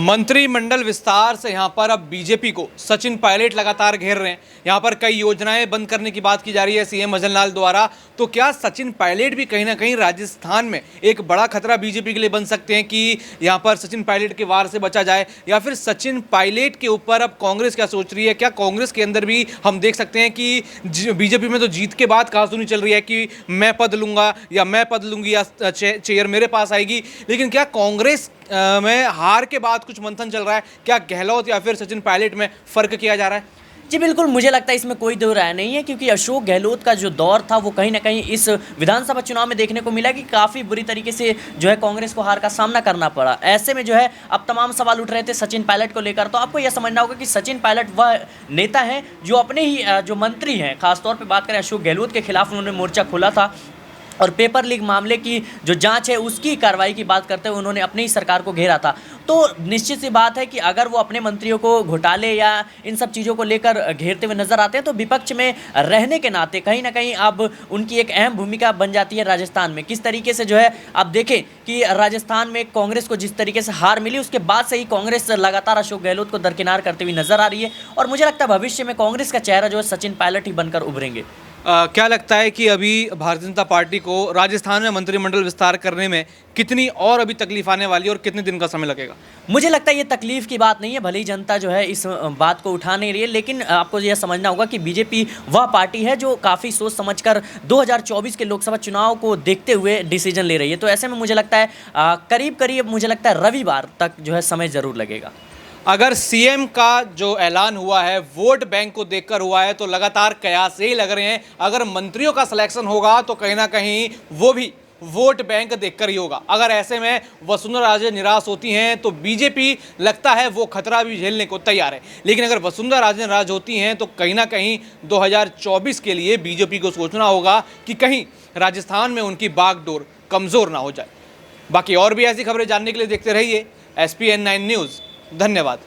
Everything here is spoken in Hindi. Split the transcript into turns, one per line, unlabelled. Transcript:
मंत्रिमंडल विस्तार से यहाँ पर अब बीजेपी को सचिन पायलट लगातार घेर रहे हैं। यहाँ पर कई योजनाएं बंद करने की बात की जा रही है सीएम भजन लाल द्वारा। तो क्या सचिन पायलट भी कहीं ना कहीं राजस्थान में एक बड़ा खतरा बीजेपी के लिए बन सकते हैं कि यहाँ पर सचिन पायलट के वार से बचा जाए, या फिर सचिन पायलट के ऊपर अब कांग्रेस क्या सोच रही है? क्या कांग्रेस के अंदर भी हम देख सकते हैं कि बीजेपी में तो जीत के बाद कहासुनी चल रही है कि मैं पद लूंगा या मैं पद लूंगी या चेयर मेरे पास आएगी, लेकिन क्या कांग्रेस में हार के बाद कुछ मंथन चल रहा है? क्या गहलोत या फिर सचिन पायलट में फर्क किया जा रहा है?
जी बिल्कुल, मुझे लगता है इसमें कोई दो राय नहीं है, क्योंकि अशोक गहलोत का जो दौर था वो कहीं ना कहीं इस विधानसभा चुनाव में देखने को मिला कि काफ़ी बुरी तरीके से जो है कांग्रेस को हार का सामना करना पड़ा। ऐसे में जो है अब तमाम सवाल उठ रहे थे सचिन पायलट को लेकर। तो आपको यह समझना होगा कि सचिन पायलट वह नेता हैं जो अपने ही जो मंत्री हैं, खासतौर पर बात करें अशोक गहलोत के खिलाफ उन्होंने मोर्चा खोला था, और पेपर लीक मामले की जो जांच है उसकी कार्रवाई की बात करते हुए उन्होंने अपनी ही सरकार को घेरा था। तो निश्चित सी बात है कि अगर वो अपने मंत्रियों को घोटाले या इन सब चीज़ों को लेकर घेरते हुए नजर आते हैं तो विपक्ष में रहने के नाते कहीं ना कहीं अब उनकी एक अहम भूमिका बन जाती है राजस्थान में। किस तरीके से जो है आप देखें कि राजस्थान में कांग्रेस को जिस तरीके से हार मिली उसके बाद से ही कांग्रेस लगातार अशोक गहलोत को दरकिनार करती हुई नजर आ रही है, और मुझे लगता है भविष्य में कांग्रेस का चेहरा जो है सचिन पायलट ही बनकर उभरेंगे।
क्या लगता है कि अभी भारतीय जनता पार्टी को राजस्थान में मंत्रिमंडल विस्तार करने में कितनी और अभी तकलीफ आने वाली है और कितने दिन का समय लगेगा?
मुझे लगता है ये तकलीफ की बात नहीं है, भले ही जनता जो है इस बात को उठा नहीं रही है, लेकिन आपको यह समझना होगा कि बीजेपी वह पार्टी है जो काफ़ी सोच समझकर 2024 के लोकसभा चुनाव को देखते हुए डिसीजन ले रही है। तो ऐसे में मुझे लगता है करीब करीब मुझे लगता है रविवार तक जो है समय ज़रूर लगेगा।
अगर सीएम का जो ऐलान हुआ है वोट बैंक को देखकर हुआ है तो लगातार कयास यही लग रहे हैं, अगर मंत्रियों का सिलेक्शन होगा तो कहीं ना कहीं वो भी वोट बैंक देखकर ही होगा। अगर ऐसे में वसुंधरा राजे निराश होती हैं तो बीजेपी लगता है वो खतरा भी झेलने को तैयार है, लेकिन अगर वसुंधरा राजे नाराज होती हैं तो कहीं ना कहीं 2024 के लिए बीजेपी को सोचना होगा कि कहीं राजस्थान में उनकी बागडोर कमज़ोर ना हो जाए। बाकी और भी ऐसी खबरें जानने के लिए देखते रहिए SPN9 न्यूज़। धन्यवाद।